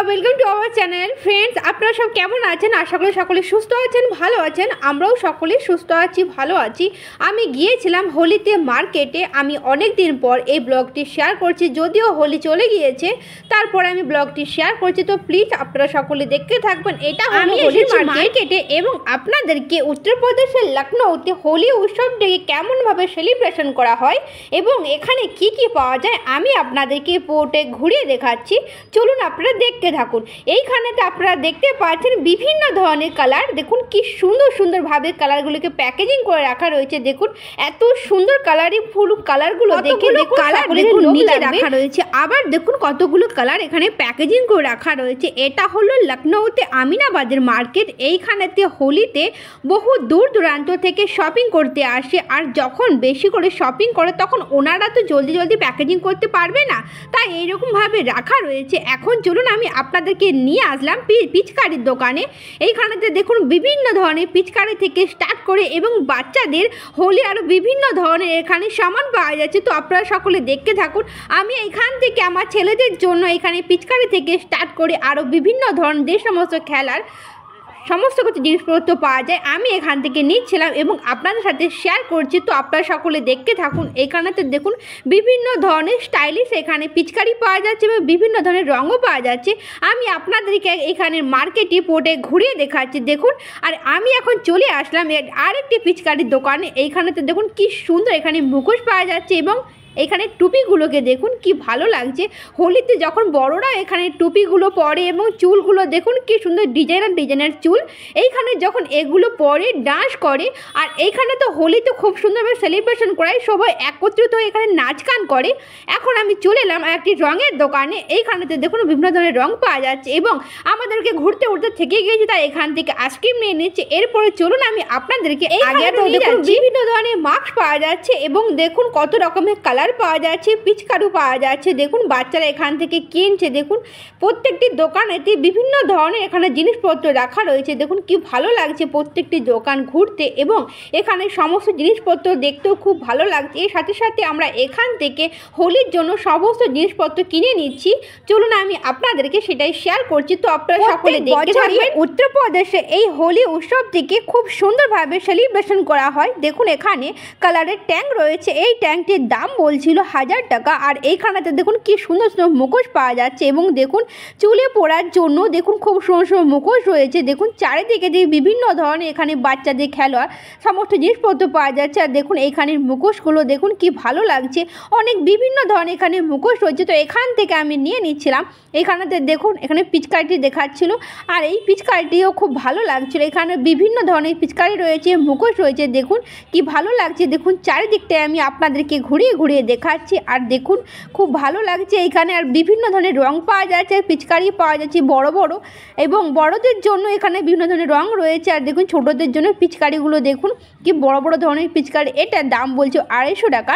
Welcome to our channel friends आपनारा सब केमन आছেন आशा करी सकले सुस्थ आছেন ভালো আছেন আমরাও সকলে সুস্থ আছি ভালো আছি। আমি গিয়েছিলাম হোলিতে মার্কেটে। আমি অনেক দিন পর এই ব্লগটি শেয়ার করছি, যদিও হোলি চলে গিয়েছে তারপর আমি ব্লগটি শেয়ার করছি, তো প্লিজ আপনারা সকলে দেখতে থাকবেন। এটা আমি এসেছি মার্কেটে এবং আপনাদেরকে উত্তরপ্রদেশের লখনউতে হোলি উৎসবটিকে কেমনভাবে সেলিব্রেশন করা হয় এবং এখানে কি কি পাওয়া যায় আমি আপনাদেরকে পুরোটা ঘুরিয়ে দেখাচ্ছি। চলুন আপনারা দেখতে থাকুন। এইখানেতে আপনারা দেখতে পাচ্ছেন বিভিন্ন ধরনের কালার, দেখুন কি সুন্দর সুন্দরভাবে কালারগুলোকে প্যাকেজিং করে রাখা রয়েছে। দেখুন এত সুন্দর কালারই ফুল কালারগুলো দেখে কালার দেখুন নিচে রাখা রয়েছে, আবার দেখুন কতগুলো কালার এখানে প্যাকেজিং করে রাখা রয়েছে। এটা হলো লখনউতে আমিনাবাদের মার্কেট। এইখানেতে হোলিতে বহু দূর দূরান্ত থেকে শপিং করতে আসে, আর যখন বেশি করে শপিং করে তখন ওনারা তো জলদি জলদি প্যাকেজিং করতে পারবে না, তাই এইরকমভাবে রাখা রয়েছে। এখন চলুন আমি আপনাদেরকে নিয়ে আসলাম পিচকারির দোকানে। এইখানেতে দেখুন বিভিন্ন ধরনের পিচকারি থেকে স্টার্ট করে এবং বাচ্চাদের হোলি আরও বিভিন্ন ধরনের এখানে সামান পাওয়া যাচ্ছে, তো আপনারা সকলে দেখতে থাকুন। আমি এখান থেকে আমার ছেলেদের জন্য এখানে পিচকারি থেকে স্টার্ট করে আরও বিভিন্ন ধরনের যে সমস্ত খেলার সমস্ত কিছু জিনিসপত্র পাওয়া যায় আমি এখান থেকে নিচ্ছিলাম এবং আপনাদের সাথে শেয়ার করছি, তো আপনারা সকলে দেখতে থাকুন। এখানেতে দেখুন বিভিন্ন ধরনের স্টাইলিশ এখানে পিচকারি পাওয়া যাচ্ছে এবং বিভিন্ন ধরনের রঙও পাওয়া যাচ্ছে। আমি আপনাদেরকে এখানের মার্কেটে পোটে ঘুরিয়ে দেখাচ্ছি দেখুন। আর আমি এখন চলে আসলাম আরেকটি পিচকারির দোকানে। এইখানেতে দেখুন কি সুন্দর এখানে মুখোশ পাওয়া যাচ্ছে এবং এখানে টুপিগুলোকে দেখুন কি ভালো লাগছে। হোলিতে যখন বড়রা এখানে টুপিগুলো পরে এবং চুলগুলো দেখুন কি সুন্দর ডিজাইনার চুল, এইখানে যখন এগুলো পরে ডান্স করে। আর এইখানে তো হোলিতে খুব সুন্দরভাবে সেলিব্রেশন করায়, সবাই একত্রিত হয়ে এখানে নাচ গান করে। এখন আমি চলে এলাম একটি রঙের দোকানে। এইখানেতে দেখুন বিভিন্ন ধরনের রঙ পাওয়া যাচ্ছে এবং আমাদেরকে ঘুরতে ঘুরতে থেকে গিয়েছি, তাই এখান থেকে আইসক্রিম নিয়ে নিচ্ছে। এরপরে চলুন আমি আপনাদেরকে বিভিন্ন ধরনের মাস্ক পাওয়া যাচ্ছে এবং দেখুন কত রকমের কালার পাওয়া যাচ্ছে, পিচকারু পাওয়া যাচ্ছে। দেখুন বাচ্চারা এখান থেকে কিনছে। দেখুন প্রত্যেকটি দোকানেতে বিভিন্ন ধরনের এখানে জিনিসপত্র রাখা রয়েছে। দেখুন কি ভালো লাগছে প্রত্যেকটি দোকান ঘুরতে এবং এখানে সমস্ত জিনিসপত্র দেখতেও খুব ভালো লাগছে। এর সাথে সাথে আমরা এখান থেকে হোলির জন্য সমস্ত জিনিসপত্র কিনে নিচ্ছি। চলুন আমি আপনাদেরকে সেটাই শেয়ার করছি, তো আপনারা সকলে দেখতে থাকবেন। উত্তরপ্রদেশে এই হোলি উৎসবটিকে খুব সুন্দরভাবে সেলিব্রেশন করা হয়। দেখুন এখানে কালারের ট্যাঙ্ক রয়েছে, এই ট্যাঙ্কটির দাম ছিল 1000 টাকা। আর এইখানেতে দেখুন কি সুন্দর সুন্দর মুখোশ পাওয়া যাচ্ছে এবং দেখুন চুলে পরার জন্য দেখুন খুব সুন্দর সুন্দর মুখোশ রয়েছে। দেখুন চারিদিকে যে বিভিন্ন ধরনের এখানে বাচ্চাদের খেলোয়াড় সমস্ত জিনিসপত্র পাওয়া যাচ্ছে। আর দেখুন এইখানের মুখোশগুলো দেখুন কি ভালো লাগছে, অনেক বিভিন্ন ধরনের এখানে মুখোশ রয়েছে, তো এখান থেকে আমি নিয়ে নিচ্ছিলাম। এখানেতে দেখুন এখানে পিচকারিটি দেখাচ্ছিল আর এই পিচকারিটিও খুব ভালো লাগছিল। এখানে বিভিন্ন ধরনের পিচকারি রয়েছে, মুখোশ রয়েছে, দেখুন কি ভালো লাগছে। দেখুন চারিদিকটায় আমি আপনাদেরকে ঘুরিয়ে ঘুরিয়ে দেখাচ্ছি আর দেখুন খুব ভালো লাগছে এখানে। আর বিভিন্ন ধরনের রং পাওয়া যাচ্ছে, পিচকারি পাওয়া যাচ্ছে বড় বড় এবং বড়দের জন্য এখানে বিভিন্ন ধরনের রং রয়েছে। আর দেখুন ছোটদের জন্য পিচকারিগুলো দেখুন কি বড় বড় ধরনের পিচকারি, এটার দাম বলছে 250 টাকা।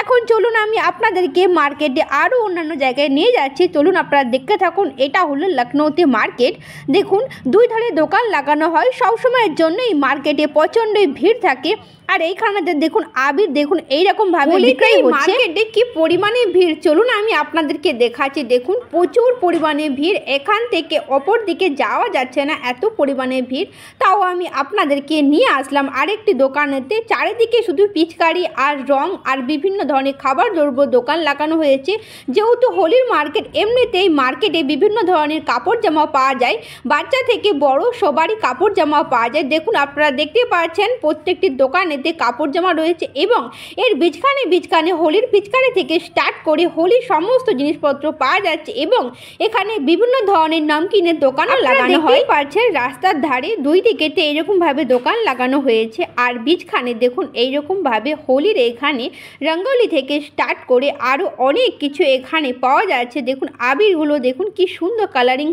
এখন চলুন আমি আপনাদেরকে মার্কেটে আরও অন্যান্য জায়গায় নিয়ে যাচ্ছি, চলুন আপনারা দেখতে থাকুন। এটা হলো লখনউতে মার্কেট। দেখুন দুই ধারে দোকান লাগানো হয়, সবসময়ের জন্য এই মার্কেটে প্রচণ্ডই ভিড় থাকে। আর এইখানেতে দেখুন আবির দেখুন এইরকমভাবে বিক্রি হচ্ছে। মার্কেটে কি পরিমাণে ভিড় চলুন আমি আপনাদেরকে দেখাচ্ছি। দেখুন প্রচুর পরিমাণে ভিড়, এখান থেকে অপর দিকে যাওয়া যাচ্ছে না, এত পরিমাণে ভিড়। তাও আমি আপনাদেরকে নিয়ে আসলাম আরেকটি দোকানেতে। চারিদিকে শুধু পিচকারি আর রং আর বিভিন্ন ধরনের খাবার দ্রব্য দোকান লাগানো হয়েছে। যেহেতু হোলির মার্কেট, এমনিতেই মার্কেটে বিভিন্ন ধরনের কাপড় জামা পাওয়া যায়, বাচ্চা থেকে বড় সবারই কাপড় জামা পাওয়া যায়। দেখুন আপনারা দেখতে পাচ্ছেন প্রত্যেকটি দোকানে কাপড় জামা রয়েছে এবং এর বিচখানে হোলির পিচকারি থেকে স্টার্ট করে হোলির সমস্ত জিনিসপত্র পাওয়া যাচ্ছে এবং এখানে বিভিন্ন ধরনের নামকিনের দোকানও লাগানো হয়। পাচ্ছেন রাস্তার ধারে দুই দিকেতে এইরকমভাবে দোকান লাগানো হয়েছে আর বিচখানে দেখুন এইরকমভাবে হোলির এখানে রঙ্গোলি থেকে স্টার্ট করে আরও অনেক কিছু এখানে পাওয়া যাচ্ছে। দেখুন আবিরগুলো দেখুন কি সুন্দর কালারিং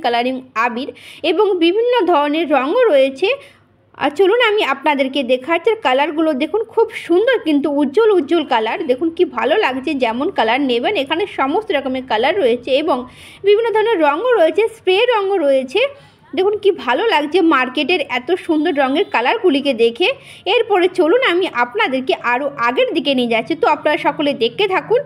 আবির এবং বিভিন্ন ধরনের রঙও রয়েছে। আর চলুন আমি আপনাদেরকে দেখাচ্ছি কালারগুলো দেখুন, খুব সুন্দর কিন্তু উজ্জ্বল উজ্জ্বল কালার। দেখুন কি ভালো লাগছে, যেমন কালার নেবেন এখানে সমস্ত রকমের কালার রয়েছে এবং বিভিন্ন ধরনের রঙও রয়েছে, স্প্রে রঙও রয়েছে। দেখুন কি ভালো লাগছে মার্কেটের এত সুন্দর রঙের কালারগুলিকে দেখে। এরপরে চলুন আমি আপনাদেরকে আরও আগের দিকে নিয়ে যাচ্ছি, তো আপনারা সকলে দেখতে থাকুন।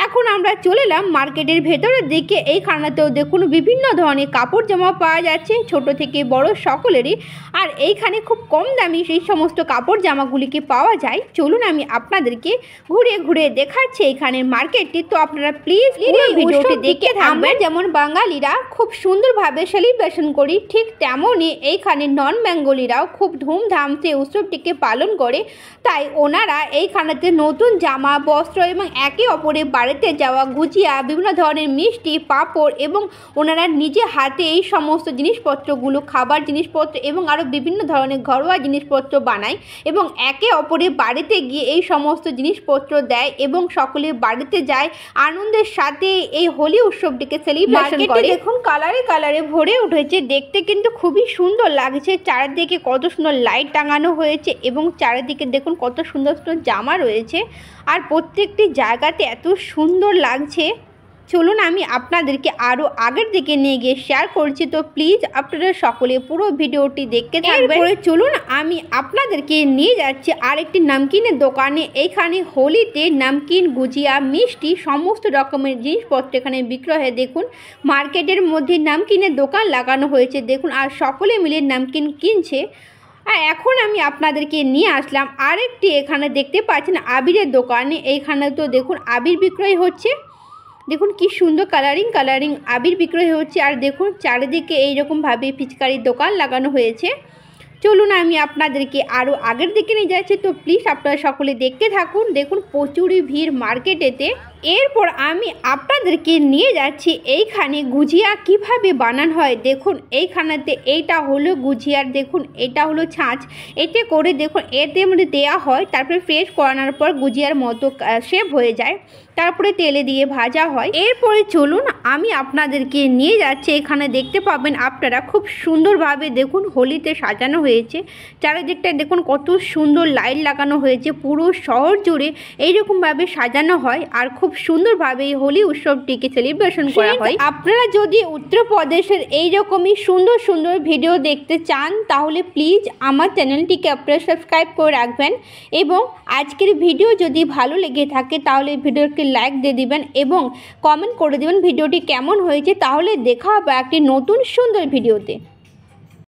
এখন আমরা চলে এলাম মার্কেটের ভেতরের দিকে। এইখানেতেও দেখুন বিভিন্ন ধরনের কাপড় জামা পাওয়া যাচ্ছে, ছোট থেকে বড় সকলেরই। আর এইখানে খুব কম দামি সেই সমস্ত কাপড় জামাগুলিকে পাওয়া যায়। চলুন আমি আপনাদেরকে ঘুরে ঘুরে দেখাচ্ছি এইখানের মার্কেটটি, তো আপনারা প্লিজ ভিডিওটি দেখে থাকবেন। যেমন বাঙালিরা খুব সুন্দরভাবে সেলিব্রেশন করি, ঠিক তেমনই এইখানে নন বেঙ্গলিরাও খুব ধুমধামে উৎসবটিকে পালন করে। তাই ওনারা এইখানেতে নতুন জামা, বস্ত্র এবং একে অপরের বাড়িতে যাওয়া গুজিয়া, বিভিন্ন ধরনের মিষ্টি, পাঁপড় এবং ওনারা নিজে হাতে এই সমস্ত জিনিসপত্রগুলো, খাবার জিনিসপত্র এবং আরও বিভিন্ন ধরনের ঘরোয়া জিনিসপত্র বানায় এবং একে অপরের বাড়িতে গিয়ে এই সমস্ত জিনিসপত্র দেয় এবং সকলে বাড়িতে যায় আনন্দের সাথে এই হোলি উৎসবটিকে সেলিব্রেশন করে। দেখুন কালারে কালারে ভরে উঠেছে, দেখতে কিন্তু খুবই সুন্দর লাগছে। চারিদিকে কত সুন্দর লাইট টাঙানো হয়েছে এবং চারিদিকে দেখুন কত সুন্দর সুন্দর জামা রয়েছে আর প্রত্যেকটি জায়গাতে এত সুন্দর লাগছে। চলুন আমি আপনাদেরকে আরও আগের দিকে নিয়ে গিয়ে শেয়ার করছি, তো প্লিজ আপনারা সকলে পুরো ভিডিওটি দেখতে থাকবেন। এরপরে চলুন আমি আপনাদেরকে নিয়ে যাচ্ছি আরেকটি নামকিনের দোকানে। এইখানে হোলিতে নামকিন, গুজিয়া, মিষ্টি সমস্ত রকমের জিনিসপত্র এখানে বিক্রয় হয়। দেখুন মার্কেটের মধ্যে নামকিনের দোকান লাগানো হয়েছে দেখুন, আর সকলে মিলে নামকিন কিনছে। আর এখন আমি আপনাদেরকে নিয়ে আসলাম আরেকটি, এখানে দেখতে পাচ্ছেন আবিরের দোকানে। এইখানে তো দেখুন আবির বিক্রয় হচ্ছে, দেখুন কি সুন্দর কালারিং আবির বিক্রয় হচ্ছে। আর দেখুন চারিদিকে এইরকমভাবে পিচকারির দোকান লাগানো হয়েছে। চলুন আমি আপনাদেরকে আরও আগের দিকে নিয়ে যাচ্ছি, তো প্লিজ আপনারা সকলে দেখতে থাকুন। দেখুন প্রচুরই ভিড় মার্কেটেতে। এরপর আমি আপনাদেরকে নিয়ে যাচ্ছি এইখানে গুজিয়া কিভাবে বানানো হয়। দেখুন এইখানেতে এইটা হলো গুজিয়ার, দেখুন এটা হলো ছাঁচ, এতে করে দেখুন এতে মধ্যে দেওয়া হয়, তারপরে ফ্রেশ করানোর পর গুজিয়ার মতো শেপ হয়ে যায়, তারপরে তেলে দিয়ে ভাজা হয়। এরপরে চলুন আমি আপনাদেরকে নিয়ে যাচ্ছি, এখানে দেখতে পাবেন আপনারা খুব সুন্দরভাবে দেখুন হোলিতে সাজানো হয়েছে। চারিদিকটায় দেখুন কত সুন্দর লাইট লাগানো হয়েছে, পুরো শহর জুড়ে এইরকমভাবে সাজানো হয় আর খুব সুন্দরভাবে এই হোলি উৎসবটিকে সেলিব্রেশন করা হয়। আপনারা যদি উত্তরপ্রদেশের এইরকমই সুন্দর সুন্দর ভিডিও দেখতে চান তাহলে প্লিজ আমার চ্যানেলটিকে আপনারা সাবস্ক্রাইব করে রাখবেন এবং আজকের ভিডিও যদি ভালো লেগে থাকে তাহলে ভিডিওকে লাইক দিয়ে দিবেন এবং কমেন্ট করে দেবেন ভিডিওটি কেমন হয়েছে। তাহলে দেখা হবে একটি নতুন সুন্দর ভিডিওতে।